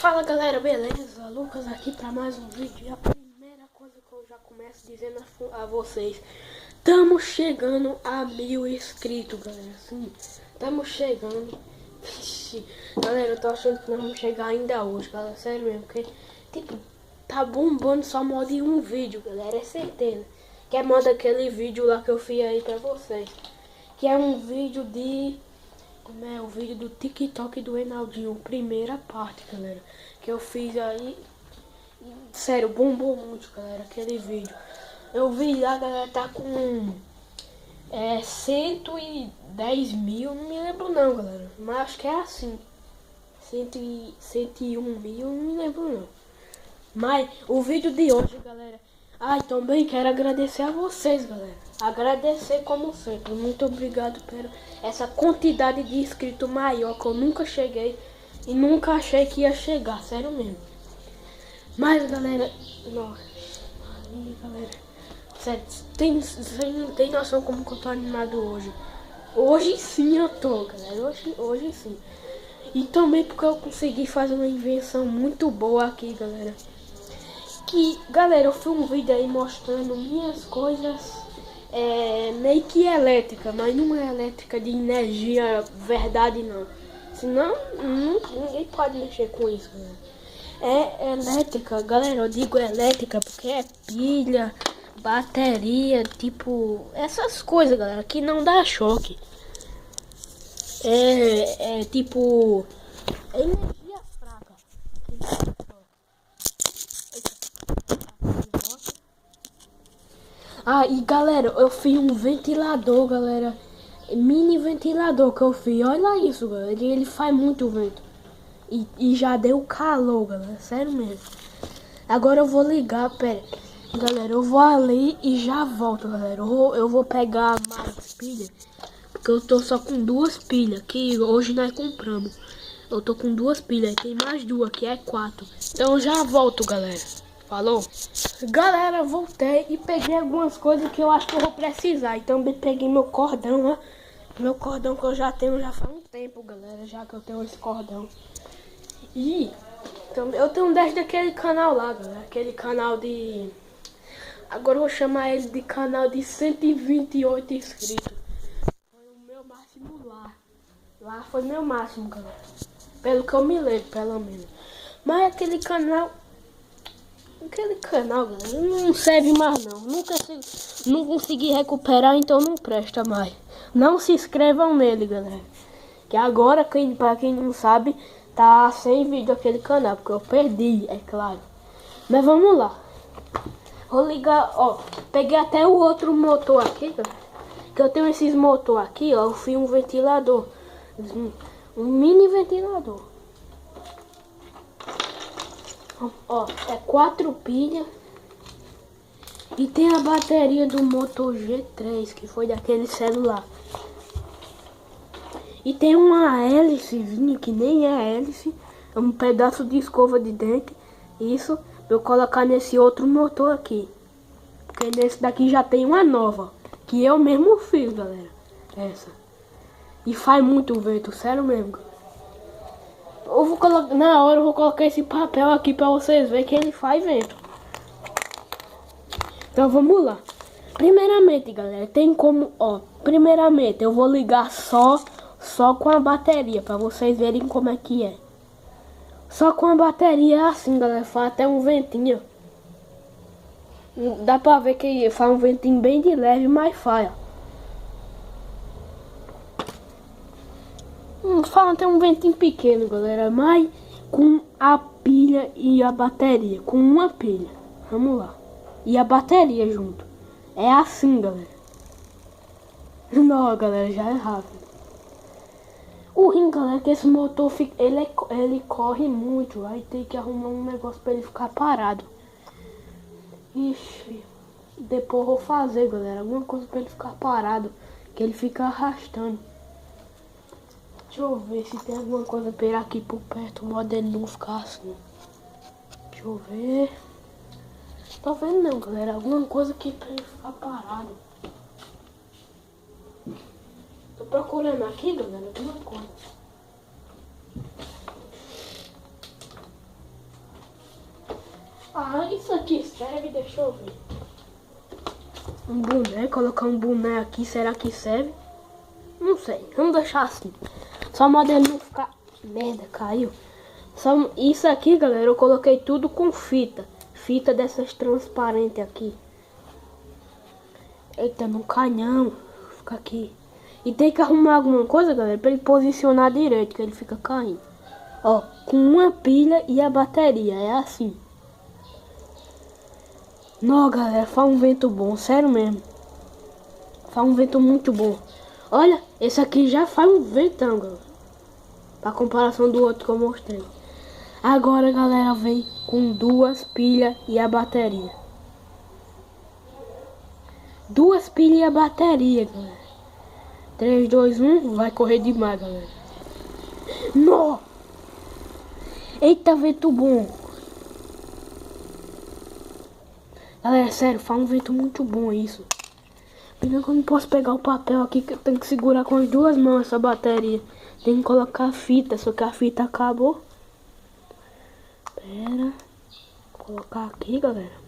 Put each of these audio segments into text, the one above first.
Fala galera, beleza? Lucas aqui para mais um vídeo. E a primeira coisa que eu já começo dizendo a vocês: estamos chegando a 1000 inscritos, galera. Sim, estamos chegando. Vixe, galera, eu tô achando que nós vamos chegar ainda hoje, galera. Sério mesmo, porque tipo, tá bombando só moda em um vídeo, galera. É certeza. Que é moda aquele vídeo lá que eu fiz aí pra vocês. Que é um vídeo de... Como é o vídeo do TikTok do Enaldinho, primeira parte, galera, que eu fiz aí. Sério, bombou muito, galera, aquele vídeo. Eu vi lá, galera, tá com 110 mil, não me lembro não, galera, mas acho que é assim, 101 mil, não me lembro não. Mas o vídeo de hoje, galera, também quero agradecer a vocês, galera. Agradecer como sempre. Muito obrigado por essa quantidade de inscritos maior que eu nunca cheguei e nunca achei que ia chegar, sério mesmo. Mas, galera, nossa, aí, galera, sério, vocês não tem noção como que eu tô animado hoje. Hoje sim eu tô, galera, hoje sim. E também porque eu consegui fazer uma invenção muito boa aqui, galera. Galera, eu fiz um vídeo aí mostrando minhas coisas meio que elétrica, mas não é elétrica de energia verdade não. Senão ninguém pode mexer com isso, galera. É elétrica, galera, eu digo elétrica porque é pilha, bateria, tipo, essas coisas, galera, que não dá choque. Tipo, energia fraca. E galera, eu fiz um ventilador, galera. Mini ventilador que eu fiz. Olha isso, galera. Ele faz muito vento. E já deu calor, galera. Sério mesmo. Agora eu vou ligar, pera. Galera, eu vou ali e já volto, galera. Eu vou pegar mais pilha. Porque eu tô só com 2 pilhas. Que hoje nós compramos. Eu tô com 2 pilhas. Tem mais 2, que é 4. Então eu já volto, galera. Falou? Galera, voltei e peguei algumas coisas que eu acho que eu vou precisar. E também peguei meu cordão, ó. Meu cordão que eu já tenho já faz um tempo, galera. Já que eu tenho esse cordão. E eu tenho desde aquele canal lá, galera. Aquele canal de... Agora eu vou chamar ele de canal de 128 inscritos. Foi o meu máximo lá. Lá foi meu máximo, galera. Pelo que eu me lembro, pelo menos. Mas aquele canal, galera, não serve mais não. Não consegui recuperar, então não presta mais. Não se inscrevam nele, galera. Que agora, pra quem não sabe, tá sem vídeo aquele canal, porque eu perdi, é claro. Mas vamos lá. Vou ligar, ó. Peguei até o outro motor aqui, galera. Que eu tenho esses motor aqui, ó. Eu fiz um ventilador. Um mini ventilador. Ó, é 4 pilhas. E tem a bateria do Moto G3, que foi daquele celular. E tem uma hélicezinha, que nem é hélice. É um pedaço de escova de dente. Isso, eu colocar nesse outro motor aqui. Porque nesse daqui já tem uma nova. Que eu mesmo fiz, galera. Essa. E faz muito vento, sério mesmo. Eu vou colocar, na hora eu vou colocar esse papel aqui pra vocês verem que ele faz vento. Então vamos lá. Primeiramente, galera, tem como, ó. Primeiramente eu vou ligar só com a bateria pra vocês verem como é que é. Só com a bateria é assim, galera. Faz até um ventinho. Dá pra ver que faz um ventinho bem de leve, mas faz, ó. Fala até um ventinho pequeno, galera, mas com a pilha e a bateria, com uma pilha, vamos lá, e a bateria junto, é assim, galera. Não, galera, já é rápido. O ruim, galera, é que esse motor fica, ele corre muito, aí tem que arrumar um negócio pra ele ficar parado. Ixi, depois eu vou fazer, galera, alguma coisa pra ele ficar parado, que ele fica arrastando. Deixa eu ver se tem alguma coisa pra ele aqui por perto, o modo dele não ficar assim. Deixa eu ver. Tô vendo não, galera. Alguma coisa aqui pra ele ficar parado. Tô procurando aqui, galera, alguma coisa. Ah, isso aqui serve, deixa eu ver. Um boné, colocar um boné aqui, será que serve? Não sei, vamos deixar assim. Só o modelo não ficar... Merda, caiu. Só isso aqui, galera, eu coloquei tudo com fita. Fita dessas transparentes aqui. Eita, no canhão. Fica aqui. E tem que arrumar alguma coisa, galera, pra ele posicionar direito, que ele fica caindo. Ó, com uma pilha e a bateria, é assim. Não, galera, faz um vento bom, sério mesmo. Faz um vento muito bom. Olha, esse aqui já faz um ventão, galera. Pra comparação do outro que eu mostrei. Agora, galera, vem com 2 pilhas e a bateria. 2 pilhas e a bateria, galera. 3, 2, 1, vai correr demais, galera. Nó! Eita, vento bom. Galera, sério, faz um vento muito bom isso. Pena que eu não posso pegar o papel aqui, que eu tenho que segurar com as 2 mãos essa bateria. Tem que colocar a fita, só que a fita acabou. Pera. Vou colocar aqui, galera.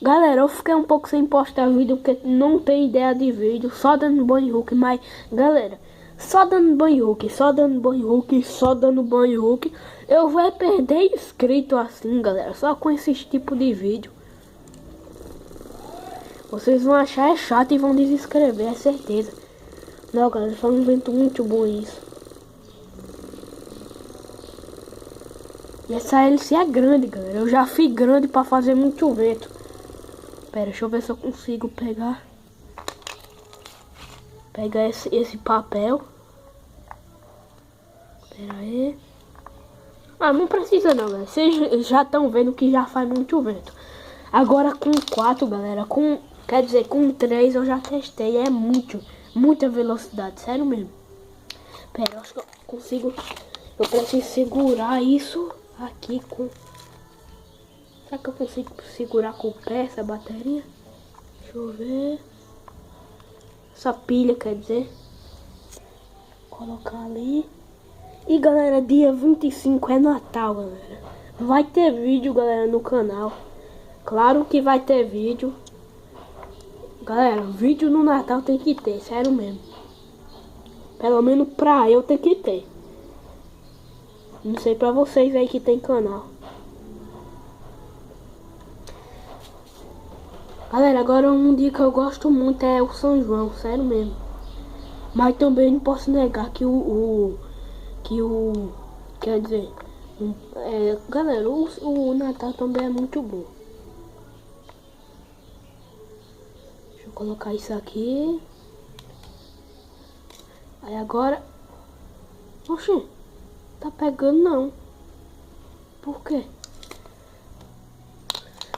Galera, eu fiquei um pouco sem postar vídeo, porque não tem ideia de vídeo. Só dando banho Hulk, mas... Galera, só dando banho Hulk, só dando banho Hulk, só dando banho Hulk. Eu vou perder inscrito assim, galera. Só com esse tipo de vídeo. Vocês vão achar chato e vão desinscrever, é certeza. Não, galera, foi um vento muito bom isso. E essa hélice é grande, galera. Eu já fiz grande pra fazer muito vento. Pera, deixa eu ver se eu consigo pegar. Pegar esse papel. Pera aí. Ah, não precisa não, galera. Vocês já estão vendo que já faz muito vento. Agora com 4, galera. Quer dizer, com 3 eu já testei. É muita velocidade. Sério mesmo. Pera, eu acho que eu consigo... Eu preciso segurar isso aqui com... Será que eu consigo segurar com o pé essa bateria? Deixa eu ver. Essa pilha, quer dizer. Vou colocar ali. E galera, dia 25 é Natal, galera. Vai ter vídeo, galera, no canal. Claro que vai ter vídeo. Galera, vídeo no Natal tem que ter, sério mesmo. Pelo menos pra eu tem que ter. Não sei pra vocês aí que tem canal. Galera, agora um dia que eu gosto muito é o São João, sério mesmo. Mas também não posso negar que quer dizer, galera, o Natal também é muito bom. Deixa eu colocar isso aqui. Aí agora... Oxi, tá pegando não. Por quê?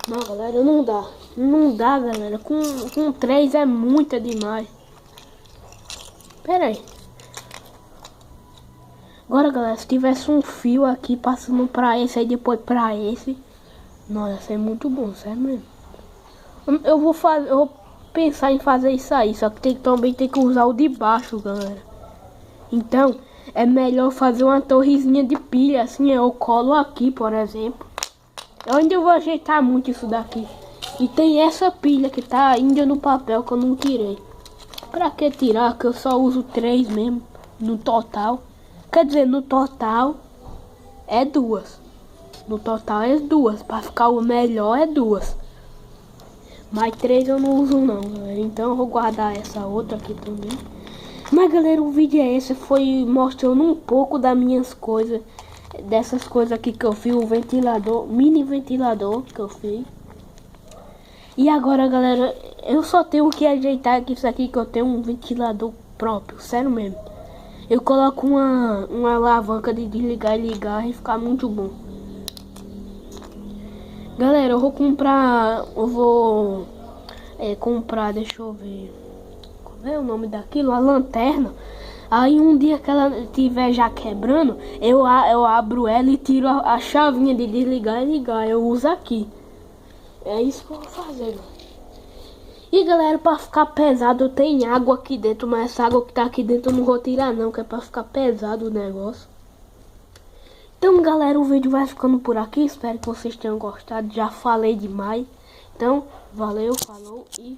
Não, galera, não dá. Não dá, galera. Com 3 é muita demais. Pera aí. Agora, galera, se tivesse um fio aqui passando pra esse, aí depois pra esse. Nossa, ia ser muito bom, sério mesmo. Eu vou pensar em fazer isso aí. Só que também tem que usar o de baixo, galera. Então, é melhor fazer uma torrezinha de pilha, assim. Eu colo aqui, por exemplo. Eu ainda vou ajeitar muito isso daqui. E tem essa pilha que tá ainda no papel que eu não tirei. Pra que tirar? Que eu só uso 3 mesmo. No total. Quer dizer, no total é 2. No total é 2. Pra ficar o melhor é 2. Mas 3 eu não uso não, galera. Então eu vou guardar essa outra aqui também. Mas galera, o vídeo é esse. Foi mostrando um pouco das minhas coisas. Dessas coisas aqui que eu fiz. O ventilador, mini ventilador que eu fiz. E agora, galera, eu só tenho que ajeitar aqui isso aqui, que eu tenho um ventilador próprio, sério mesmo. Eu coloco uma alavanca de desligar e ligar e ficar muito bom. Galera, eu vou comprar, comprar, deixa eu ver, qual é o nome daquilo? A lanterna. Aí um dia que ela estiver já quebrando, eu abro ela e tiro a chavinha de desligar e ligar. Eu uso aqui. É isso que eu vou fazer, mano. E galera, pra ficar pesado, tem água aqui dentro. Mas essa água que tá aqui dentro eu não vou tirar não, que é pra ficar pesado o negócio. Então, galera, o vídeo vai ficando por aqui. Espero que vocês tenham gostado. Já falei demais. Então, valeu, falou e...